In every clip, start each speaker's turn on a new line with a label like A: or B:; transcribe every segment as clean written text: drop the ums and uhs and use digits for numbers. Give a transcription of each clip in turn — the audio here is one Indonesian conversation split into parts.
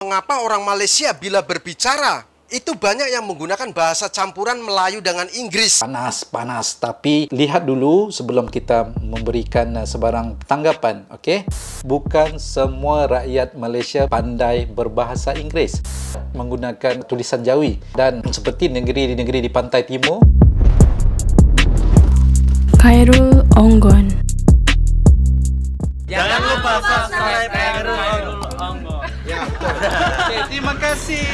A: Mengapa orang Malaysia bila berbicara itu banyak yang menggunakan bahasa campuran Melayu dengan Inggris?
B: Panas. Tapi lihat dulu sebelum kita memberikan sebarang tanggapan, okey? Bukan semua rakyat Malaysia pandai berbahasa Inggeris, menggunakan tulisan Jawi. Dan seperti negeri-negeri di pantai timur,
C: Khairul Onggon.
D: Jangan lupa subscribe Khairul Onggon.
A: Ya,
D: Oke, terima kasih.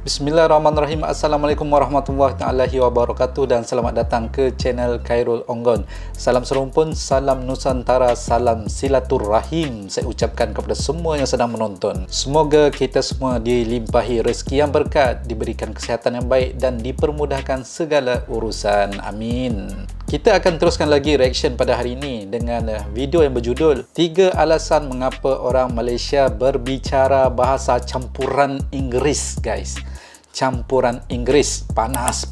B: Bismillahirrahmanirrahim. Assalamualaikum warahmatullahi wabarakatuh dan selamat datang ke channel Khairul Onggon. Salam serumpun, salam Nusantara, salam silaturahim saya ucapkan kepada semua yang sedang menonton. Semoga kita semua dilimpahi rezeki yang berkat, diberikan kesihatan yang baik dan dipermudahkan segala urusan. Amin. Kita akan teruskan lagi reaction pada hari ini dengan video yang berjudul 3 alasan mengapa orang Malaysia berbicara bahasa campuran Inggeris, guys. Campuran Inggeris, panas.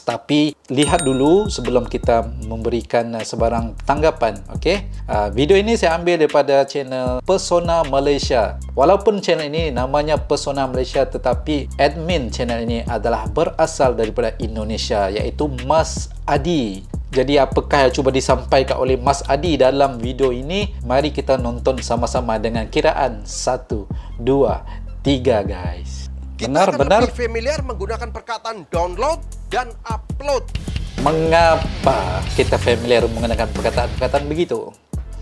B: Tapi lihat dulu sebelum kita memberikan sebarang tanggapan, okey? Video ini saya ambil daripada channel Persona Malaysia. Walaupun channel ini namanya Persona Malaysia, tetapi admin channel ini adalah berasal daripada Indonesia, iaitu Mas Adi. Jadi apakah yang cuba disampaikan oleh Mas Adi dalam video ini? Mari kita nonton sama-sama dengan kiraan 1, 2, 3, guys.
A: kita akan lebih familiar menggunakan perkataan download dan upload.
B: Mengapa kita familiar menggunakan perkataan begitu?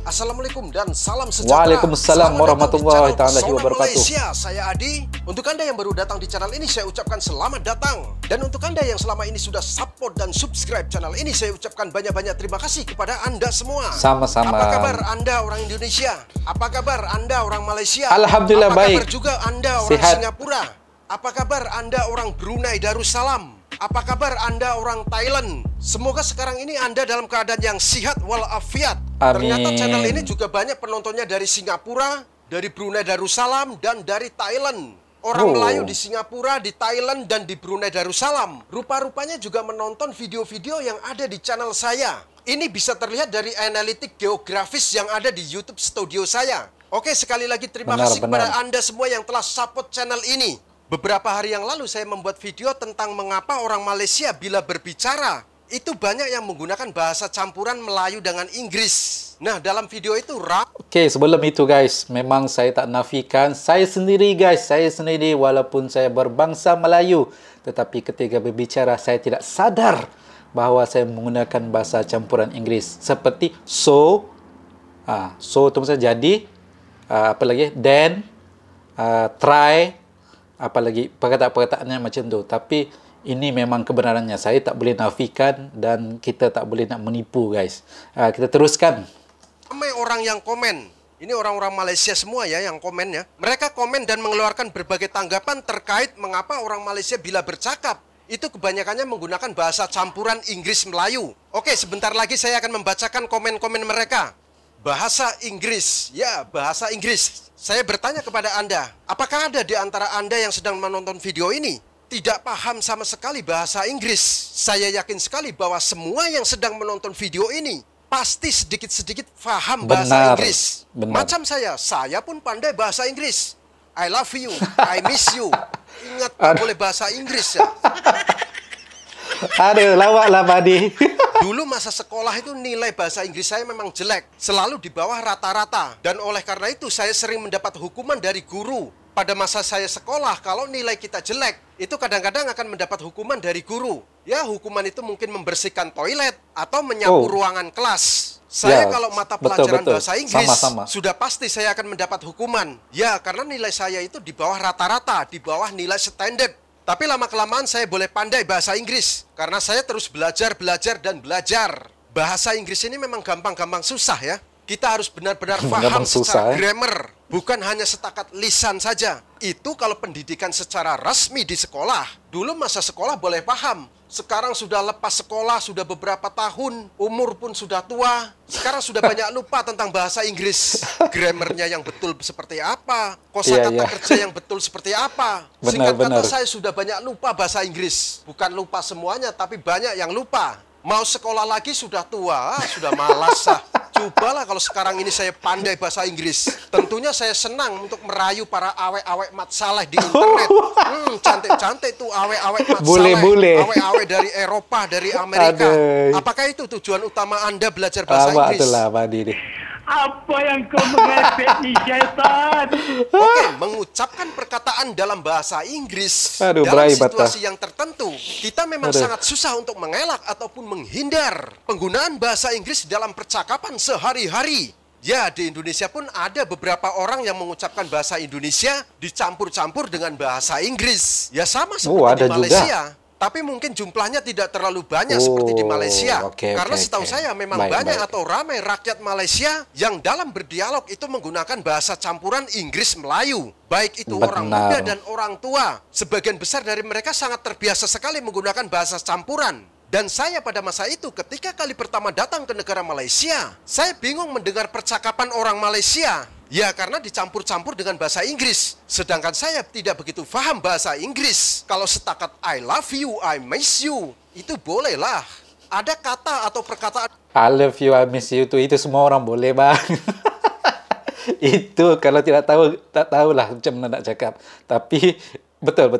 A: Assalamualaikum dan salam sejahtera.
B: Waalaikumsalam warahmatullahi wabarakatuh.
A: Malaysia, saya Adi. Untuk Anda yang baru datang di channel ini, saya ucapkan selamat datang. Dan untuk Anda yang selama ini sudah support dan subscribe channel ini, saya ucapkan banyak-banyak terima kasih kepada Anda semua.
B: Sama-sama.
A: Apa kabar Anda orang Indonesia? Apa kabar Anda orang Malaysia?
B: Alhamdulillah
A: baik. Apa kabar
B: baik.
A: juga Anda orang
B: Sehat.
A: Singapura? Apa kabar Anda orang Brunei Darussalam? Apa kabar Anda orang Thailand? Semoga sekarang ini Anda dalam keadaan yang sihat walafiat.
B: Amin.
A: Ternyata channel ini juga banyak penontonnya dari Singapura, dari Brunei Darussalam, dan dari Thailand. Orang Melayu di Singapura, di Thailand, dan di Brunei Darussalam rupa-rupanya juga menonton video-video yang ada di channel saya. Ini bisa terlihat dari analitik geografis yang ada di YouTube studio saya. Oke, sekali lagi terima kasih kepada Anda semua yang telah support channel ini. Beberapa hari yang lalu saya membuat video tentang mengapa orang Malaysia bila berbicara itu banyak yang menggunakan bahasa campuran Melayu dengan Inggris. Nah, dalam video itu
B: Oke, sebelum itu guys, memang saya tak nafikan saya sendiri guys, saya sendiri walaupun saya berbangsa Melayu, tetapi ketika berbicara saya tidak sadar bahawa saya menggunakan bahasa campuran Inggris seperti so itu maksudnya jadi, apa lagi, then, try, apa lagi perkataan-perkataannya macam tu. Tapi ini memang kebenarannya, saya tak boleh nafikan dan kita tak boleh nak menipu guys. Kita teruskan.
A: Ramai orang yang komen. Ini orang-orang Malaysia semua ya yang komen ya. Mereka komen dan mengeluarkan berbagai tanggapan terkait mengapa orang Malaysia bila bercakap itu kebanyakannya menggunakan bahasa campuran Inggris Melayu. Oke, sebentar lagi saya akan membacakan komen-komen mereka. Bahasa Inggris, ya bahasa Inggris. Saya bertanya kepada Anda, apakah ada di antara Anda yang sedang menonton video ini tidak paham sama sekali bahasa Inggris? Saya yakin sekali bahwa semua yang sedang menonton video ini pasti sedikit-sedikit paham bahasa Inggris. Macam saya pun pandai bahasa Inggris. I love you, I miss you. Ingat, boleh bahasa Inggris ya.
B: Aduh, lawaklah Badi.
A: Dulu masa sekolah itu nilai bahasa Inggris saya memang jelek, selalu di bawah rata-rata. Dan oleh karena itu saya sering mendapat hukuman dari guru. Pada masa saya sekolah, kalau nilai kita jelek, itu kadang-kadang akan mendapat hukuman dari guru. Ya, hukuman itu mungkin membersihkan toilet atau menyapu ruangan kelas. Saya kalau mata pelajaran bahasa Inggris, sudah pasti saya akan mendapat hukuman. Ya, karena nilai saya itu di bawah rata-rata, di bawah nilai standar. Tapi lama-kelamaan saya boleh pandai bahasa Inggris. Karena saya terus belajar. Bahasa Inggris ini memang gampang-gampang susah ya. Kita harus benar-benar paham secara grammar. Bukan hanya setakat lisan saja. Itu kalau pendidikan secara resmi di sekolah. Dulu masa sekolah boleh paham. Sekarang sudah lepas sekolah, sudah beberapa tahun, umur pun sudah tua. Sekarang sudah banyak lupa tentang bahasa Inggris. Grammarnya yang betul seperti apa, kosakata kerja yang betul seperti apa. Singkat kata, saya sudah banyak lupa bahasa Inggris. Bukan lupa semuanya, tapi banyak yang lupa. Mau sekolah lagi sudah tua, sudah malas. Cobalah kalau sekarang ini saya pandai bahasa Inggris. Tentunya saya senang untuk merayu para awek-awek mat saleh di internet. Cantik-cantik tuh awek-awek mat saleh. Awek-awek dari Eropa, dari Amerika.
B: Aduh.
A: Apakah itu tujuan utama Anda belajar bahasa Inggris?
B: Itulah Padi nih.
E: Apa yang kau mengepek ni, syaitan?
A: Oke, mengucapkan perkataan dalam bahasa Inggris
B: Aduh,
A: dalam
B: berai
A: situasi
B: bata.
A: yang tertentu, kita memang
B: Aduh.
A: sangat susah untuk mengelak ataupun menghindar penggunaan bahasa Inggris dalam percakapan sehari-hari. Ya, di Indonesia pun ada beberapa orang yang mengucapkan bahasa Indonesia dicampur-campur dengan bahasa Inggris. Ya sama seperti
B: ada
A: di Malaysia.
B: juga.
A: Tapi mungkin jumlahnya tidak terlalu banyak seperti di Malaysia. Karena setahu saya memang banyak atau ramai rakyat Malaysia yang dalam berdialog itu menggunakan bahasa campuran Inggris Melayu. Baik itu orang muda dan orang tua. Sebagian besar dari mereka sangat terbiasa sekali menggunakan bahasa campuran. Dan saya pada masa itu ketika kali pertama datang ke negara Malaysia, saya bingung mendengar percakapan orang Malaysia. Ya karena dicampur-campur dengan bahasa Inggris. Sedangkan saya tidak begitu paham bahasa Inggris. Kalau setakat I love you, I miss you, itu bolehlah. Ada kata atau perkataan
B: I love you, I miss you itu semua orang boleh bang. Itu kalau tidak tahu, tak tahulah macam mana nak cakap. Tapi betul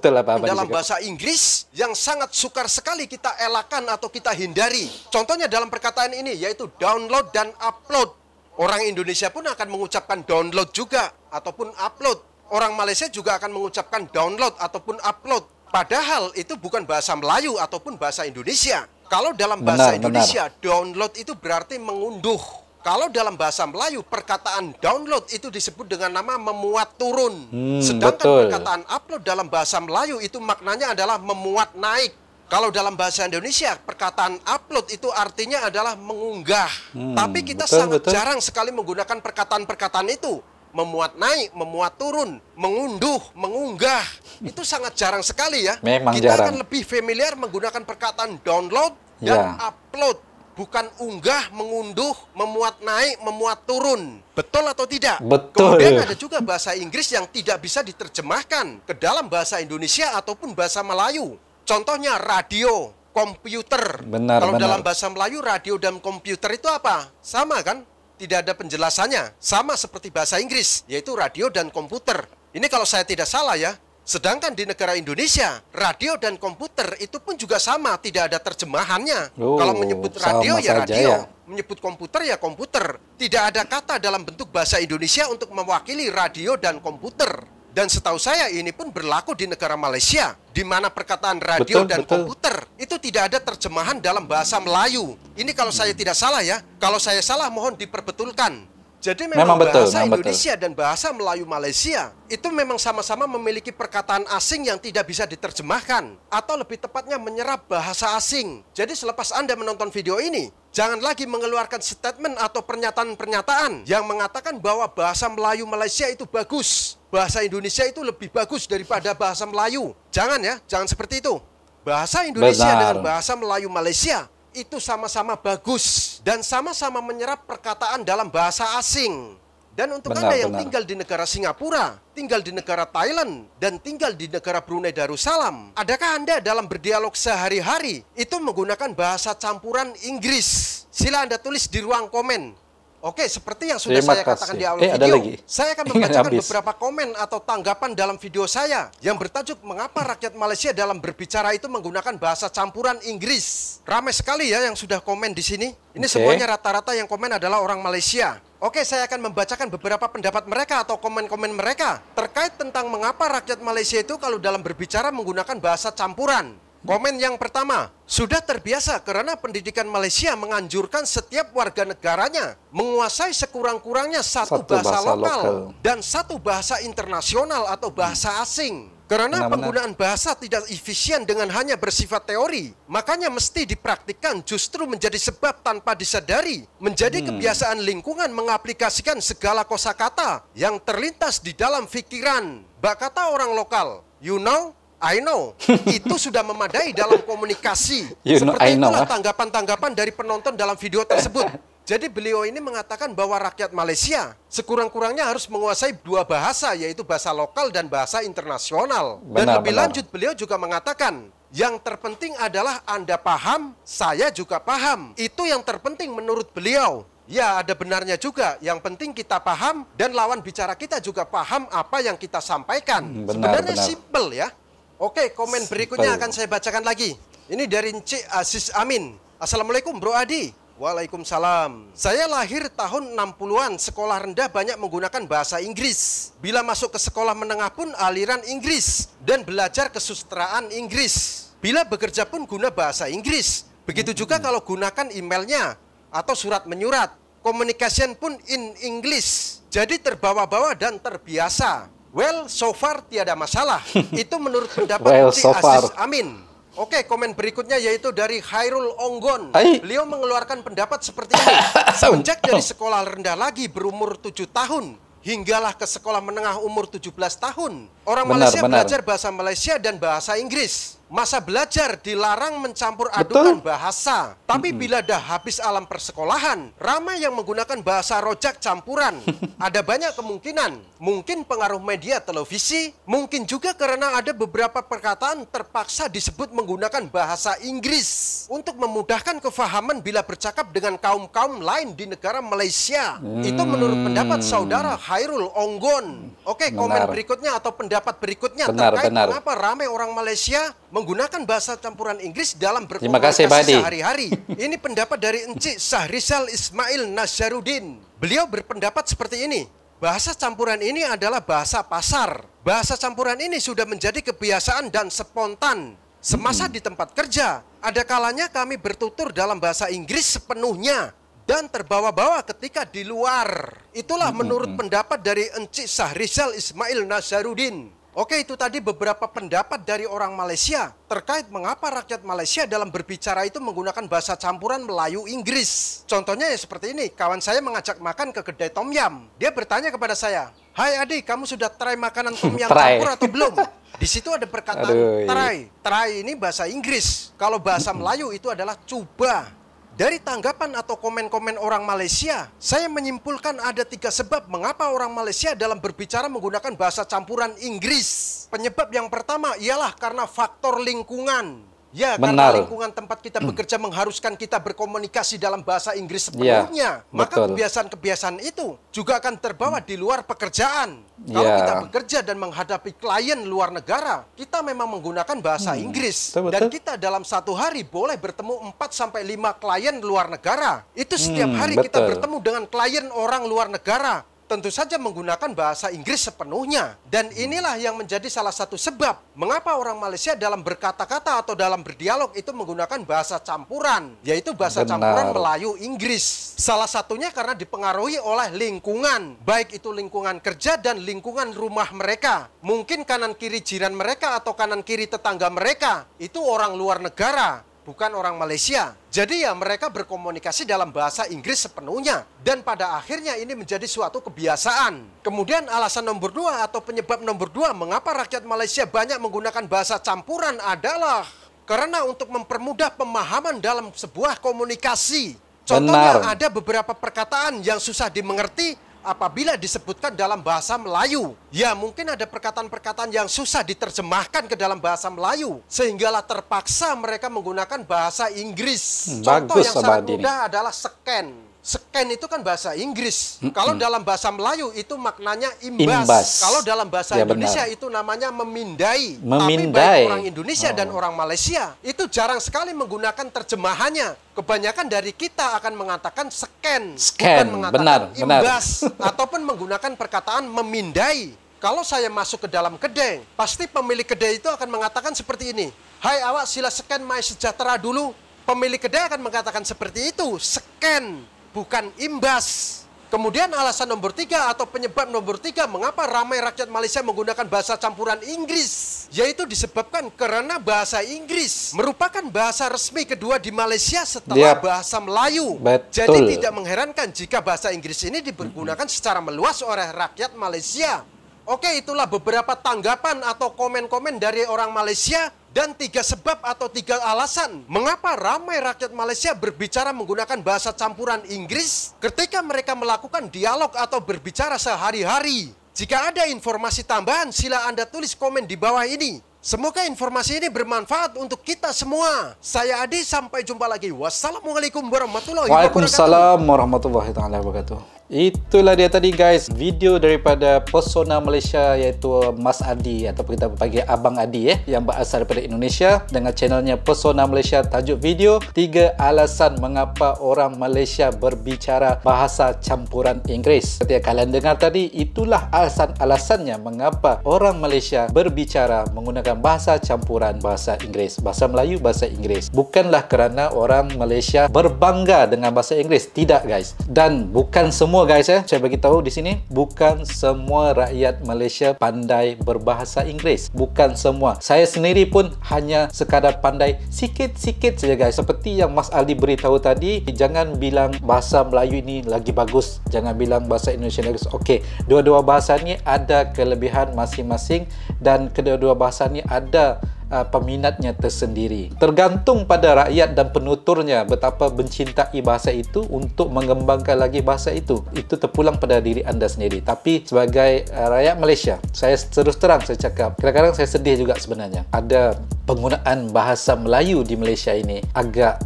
B: lah Pak Abang
A: dalam bahasa Inggris yang sangat sukar sekali kita elakkan atau kita hindari. Contohnya dalam perkataan ini yaitu download dan upload. Orang Indonesia pun akan mengucapkan download juga ataupun upload. Orang Malaysia juga akan mengucapkan download ataupun upload. Padahal itu bukan bahasa Melayu ataupun bahasa Indonesia. Kalau dalam bahasa Indonesia, download itu berarti mengunduh. Kalau dalam bahasa Melayu, perkataan download itu disebut dengan nama memuat turun. Sedangkan perkataan upload dalam bahasa Melayu itu maknanya adalah memuat naik. Kalau dalam bahasa Indonesia, perkataan upload itu artinya adalah mengunggah. Tapi kita sangat jarang sekali menggunakan perkataan-perkataan itu. Memuat naik, memuat turun, mengunduh, mengunggah. Itu sangat jarang sekali ya.
B: Memang
A: kita
B: jarang.
A: akan lebih familiar menggunakan perkataan download dan upload. Bukan unggah, mengunduh, memuat naik, memuat turun. Betul atau tidak?
B: Betul.
A: Kemudian ada juga bahasa Inggris yang tidak bisa diterjemahkan ke dalam bahasa Indonesia ataupun bahasa Melayu. Contohnya radio, komputer. Kalau dalam bahasa Melayu, radio dan komputer itu apa? Sama kan? Tidak ada penjelasannya. Sama seperti bahasa Inggris, yaitu radio dan komputer. Ini kalau saya tidak salah ya. Sedangkan di negara Indonesia, radio dan komputer itu pun juga sama, tidak ada terjemahannya. Kalau menyebut radio ya radio, menyebut komputer ya komputer. Tidak ada kata dalam bentuk bahasa Indonesia untuk mewakili radio dan komputer. Dan setahu saya ini pun berlaku di negara Malaysia, di mana perkataan radio dan komputer itu tidak ada terjemahan dalam bahasa Melayu. Ini kalau saya tidak salah ya. Kalau saya salah mohon diperbetulkan. Jadi memang bahasa Indonesia dan bahasa Melayu Malaysia itu memang sama-sama memiliki perkataan asing yang tidak bisa diterjemahkan. Atau lebih tepatnya menyerap bahasa asing. Jadi selepas Anda menonton video ini, jangan lagi mengeluarkan statement atau pernyataan-pernyataan yang mengatakan bahwa bahasa Melayu Malaysia itu bagus. Bahasa Indonesia itu lebih bagus daripada bahasa Melayu. Jangan ya, jangan seperti itu. Bahasa Indonesia dengan bahasa Melayu Malaysia itu sama-sama bagus dan sama-sama menyerap perkataan dalam bahasa asing. Dan untuk Anda yang tinggal di negara Singapura, tinggal di negara Thailand, dan tinggal di negara Brunei Darussalam, adakah Anda dalam berdialog sehari-hari itu menggunakan bahasa campuran Inggris? Sila Anda tulis di ruang komen. Oke, seperti yang sudah saya katakan di awal video, saya akan membacakan beberapa komen atau tanggapan dalam video saya yang bertajuk mengapa rakyat Malaysia dalam berbicara itu menggunakan bahasa campuran Inggris. Ramai sekali ya yang sudah komen di sini. Ini semuanya rata-rata yang komen adalah orang Malaysia. Oke, saya akan membacakan beberapa pendapat mereka atau komen-komen mereka terkait tentang mengapa rakyat Malaysia itu kalau dalam berbicara menggunakan bahasa campuran. Komen yang pertama, sudah terbiasa karena pendidikan Malaysia menganjurkan setiap warga negaranya menguasai sekurang-kurangnya satu bahasa lokal dan satu bahasa internasional atau bahasa asing. Karena penggunaan bahasa tidak efisien dengan hanya bersifat teori, makanya mesti dipraktikkan justru menjadi sebab tanpa disadari, menjadi kebiasaan lingkungan mengaplikasikan segala kosakata yang terlintas di dalam pikiran. Bak kata orang lokal, you know, I know, itu sudah memadai dalam komunikasi. Seperti itulah tanggapan-tanggapan dari penonton dalam video tersebut. Jadi beliau ini mengatakan bahwa rakyat Malaysia sekurang-kurangnya harus menguasai dua bahasa, yaitu bahasa lokal dan bahasa internasional. Dan lebih lanjut beliau juga mengatakan, yang terpenting adalah Anda paham, saya juga paham. Itu yang terpenting menurut beliau. Ya, ada benarnya juga. Yang penting kita paham dan lawan bicara kita juga paham apa yang kita sampaikan. Sebenarnya simple ya. Oke, komen berikutnya akan saya bacakan lagi. Ini dari Encik Aziz Amin. Assalamualaikum Bro Adi. Waalaikumsalam. Saya lahir tahun 60-an, sekolah rendah banyak menggunakan bahasa Inggris. Bila masuk ke sekolah menengah pun aliran Inggris dan belajar kesusastraan Inggris. Bila bekerja pun guna bahasa Inggris. Begitu juga kalau gunakan emailnya atau surat menyurat. Communication pun in English. Jadi terbawa-bawa dan terbiasa. Well, so far tiada masalah. Itu menurut pendapat Encik Aziz Amin. Oke, komen berikutnya yaitu dari Khairul Onggon. Beliau mengeluarkan pendapat seperti ini. Semenjak dari sekolah rendah lagi berumur 7 tahun, hinggalah ke sekolah menengah umur 17 tahun. Orang Malaysia belajar bahasa Malaysia dan bahasa Inggris. Masa belajar dilarang mencampur adukan bahasa. Tapi bila dah habis alam persekolahan, ramai yang menggunakan bahasa rojak campuran. Ada banyak kemungkinan. Mungkin pengaruh media televisi, mungkin juga karena ada beberapa perkataan terpaksa disebut menggunakan bahasa Inggris untuk memudahkan kefahaman bila bercakap dengan kaum-kaum lain di negara Malaysia. Itu menurut pendapat saudara Khairul Onggon. Oke, komen berikutnya atau pendapat berikutnya terkait mengapa ramai orang Malaysia menggunakan bahasa campuran Inggris dalam berkomunikasi sehari-hari. Ini pendapat dari Encik Sahrizal Ismail Nazaruddin. Beliau berpendapat seperti ini. Bahasa campuran ini adalah bahasa pasar. Bahasa campuran ini sudah menjadi kebiasaan dan spontan. Semasa di tempat kerja, ada kalanya kami bertutur dalam bahasa Inggris sepenuhnya dan terbawa-bawa ketika di luar. Itulah menurut pendapat dari Encik Sahrizal Ismail Nazaruddin. Oke, itu tadi beberapa pendapat dari orang Malaysia terkait mengapa rakyat Malaysia dalam berbicara itu menggunakan bahasa campuran Melayu-Inggris. Contohnya ya seperti ini, kawan saya mengajak makan ke kedai Tom Yum. Dia bertanya kepada saya, "Hai Adi, kamu sudah try makanan Tom Yum campur atau belum?" Di situ ada perkataan try. Try ini bahasa Inggris. Kalau bahasa Melayu itu adalah coba. Dari tanggapan atau komen-komen orang Malaysia, saya menyimpulkan ada 3 sebab mengapa orang Malaysia dalam berbicara menggunakan bahasa campuran Inggris. Penyebab yang pertama ialah karena faktor lingkungan. Ya, karena lingkungan tempat kita bekerja mengharuskan kita berkomunikasi dalam bahasa Inggris sepenuhnya. Maka kebiasaan-kebiasaan itu juga akan terbawa di luar pekerjaan. Kalau kita bekerja dan menghadapi klien luar negara, kita memang menggunakan bahasa Inggris. Dan kita dalam satu hari boleh bertemu 4-5 klien luar negara. Itu setiap hari kita bertemu dengan klien orang luar negara. Tentu saja menggunakan bahasa Inggris sepenuhnya. Dan inilah yang menjadi salah satu sebab mengapa orang Malaysia dalam berkata-kata atau dalam berdialog itu menggunakan bahasa campuran, yaitu bahasa campuran Melayu-Inggris. Salah satunya karena dipengaruhi oleh lingkungan, baik itu lingkungan kerja dan lingkungan rumah mereka. Mungkin kanan kiri jiran mereka atau kanan kiri tetangga mereka itu orang luar negara, bukan orang Malaysia. Jadi ya mereka berkomunikasi dalam bahasa Inggris sepenuhnya. Dan pada akhirnya ini menjadi suatu kebiasaan. Kemudian alasan nomor 2 atau penyebab nomor 2 mengapa rakyat Malaysia banyak menggunakan bahasa campuran adalah karena untuk mempermudah pemahaman dalam sebuah komunikasi. Contohnya ada beberapa perkataan yang susah dimengerti apabila disebutkan dalam bahasa Melayu. Ya, mungkin ada perkataan-perkataan yang susah diterjemahkan ke dalam bahasa Melayu, sehinggalah terpaksa mereka menggunakan bahasa Inggris. Contoh yang sangat mudah adalah scan. Scan itu kan bahasa Inggris. Kalau dalam bahasa Melayu itu maknanya imbas. Kalau dalam bahasa Indonesia itu namanya memindai. Tapi baik orang Indonesia dan orang Malaysia itu jarang sekali menggunakan terjemahannya. Kebanyakan dari kita akan mengatakan scan, bukan mengatakan imbas, ataupun menggunakan perkataan memindai. Kalau saya masuk ke dalam kedai, pasti pemilik kedai itu akan mengatakan seperti ini. "Hai awak, sila scan My Sejahtera dulu." Pemilik kedai akan mengatakan seperti itu, scan, bukan imbas. Kemudian alasan nomor 3 atau penyebab nomor 3 mengapa ramai rakyat Malaysia menggunakan bahasa campuran Inggris, yaitu disebabkan karena bahasa Inggris merupakan bahasa resmi kedua di Malaysia setelah bahasa Melayu. Jadi tidak mengherankan jika bahasa Inggris ini dipergunakan secara meluas oleh rakyat Malaysia. Oke, itulah beberapa tanggapan atau komen-komen dari orang Malaysia dan 3 sebab atau 3 alasan mengapa ramai rakyat Malaysia berbicara menggunakan bahasa campuran Inggris ketika mereka melakukan dialog atau berbicara sehari-hari. Jika ada informasi tambahan, sila Anda tulis komen di bawah ini. Semoga informasi ini bermanfaat untuk kita semua. Saya Adi, sampai jumpa lagi. Wassalamualaikum warahmatullahi wabarakatuh.
B: Waalaikumsalam warahmatullahi wabarakatuh. Itulah dia tadi guys, video daripada Pesona Malaysia, iaitu Mas Adi ataupun kita panggil Abang Adi yang berasal daripada Indonesia, dengan channelnya Pesona Malaysia. Tajuk video 3 alasan mengapa orang Malaysia berbicara bahasa campuran Inggeris. Seperti yang kalian dengar tadi, itulah alasan-alasannya mengapa orang Malaysia berbicara menggunakan bahasa campuran bahasa Inggeris, bahasa Melayu, bahasa Inggeris. Bukanlah kerana orang Malaysia berbangga dengan bahasa Inggeris, tidak guys. Dan bukan semua guys saya bagi tahu di sini, bukan semua rakyat Malaysia pandai berbahasa Inggeris. Bukan semua. Saya sendiri pun hanya sekadar pandai sikit-sikit saja guys. Seperti yang Mas Aldi beritahu tadi, jangan bilang bahasa Melayu ini lagi bagus, jangan bilang bahasa Indonesia bagus. Okey, dua-dua bahasa ni ada kelebihan masing-masing dan kedua-dua bahasa ni ada peminatnya tersendiri. Tergantung pada rakyat dan penuturnya betapa mencintai bahasa itu untuk mengembangkan lagi bahasa itu. Itu terpulang pada diri anda sendiri. Tapi sebagai rakyat Malaysia, saya terus terang saya cakap, kadang-kadang saya sedih juga sebenarnya. Ada penggunaan bahasa Melayu di Malaysia ini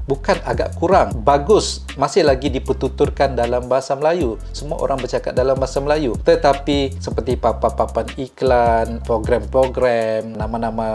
B: bukan agak kurang, bagus, masih lagi dipertuturkan dalam bahasa Melayu. Semua orang bercakap dalam bahasa Melayu. Tetapi seperti papan-papan iklan, program-program, nama-nama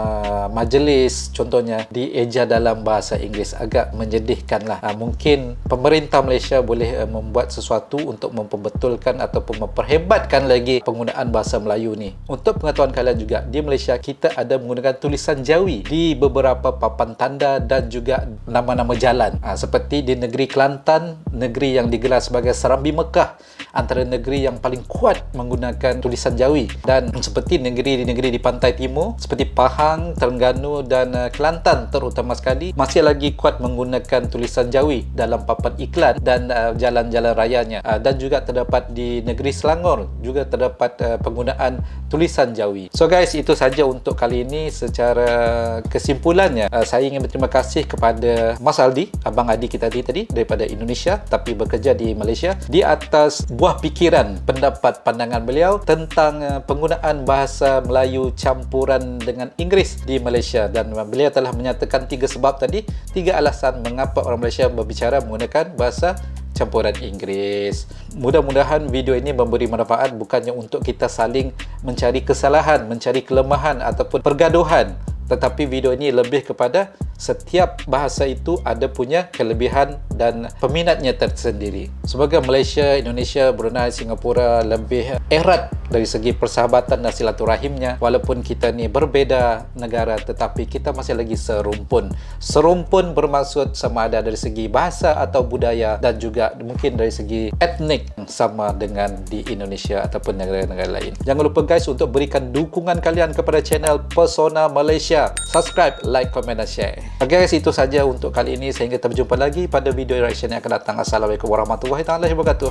B: majlis contohnya dieja dalam bahasa Inggeris. Agak menyedihkan lah. Mungkin pemerintah Malaysia boleh membuat sesuatu untuk memperbetulkan ataupun memperhebatkan lagi penggunaan bahasa Melayu ni. Untuk pengetahuan kalian juga, di Malaysia kita ada menggunakan tulisan Jawi di beberapa papan tanda dan juga nama-nama jalan. Seperti di negeri Kelantan, negeri yang digelar sebagai Serambi Mekah, antara negeri yang paling kuat menggunakan tulisan Jawi. Dan seperti negeri di pantai timur seperti Pahang, Terengganu dan Kelantan terutama sekali, masih lagi kuat menggunakan tulisan Jawi dalam papan iklan dan jalan-jalan rayanya. Dan juga terdapat di negeri Selangor juga terdapat penggunaan tulisan Jawi. So guys, itu saja untuk kali ini. Secara kesimpulannya, saya ingin berterima kasih kepada Mas Aldi, Abang Adi kita tadi daripada Indonesia tapi bekerja di Malaysia, di atas buah pikiran, pendapat, pandangan beliau tentang penggunaan bahasa Melayu campuran dengan Inggeris di Malaysia. Dan beliau telah menyatakan 3 sebab tadi, 3 alasan mengapa orang Malaysia berbicara menggunakan bahasa campuran Inggeris. Mudah-mudahan video ini memberi manfaat, bukannya untuk kita saling mencari kesalahan, mencari kelemahan ataupun pergaduhan. Tetapi video ini lebih kepada setiap bahasa itu ada punya kelebihan dan peminatnya tersendiri. Semoga Malaysia, Indonesia, Brunei, Singapura lebih erat dari segi persahabatan dan silaturahimnya. Walaupun kita ni berbeza negara, tetapi kita masih lagi serumpun. Serumpun bermaksud sama ada dari segi bahasa atau budaya dan juga mungkin dari segi etnik sama dengan di Indonesia ataupun negara-negara lain. Jangan lupa guys untuk berikan dukungan kalian kepada channel Pesona Malaysia. Subscribe, like, komen dan share. Okay guys, itu saja untuk kali ini. Sehingga kita berjumpa lagi pada video reaction yang akan datang. Assalamualaikum warahmatullahi wabarakatuh.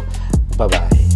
B: Bye bye.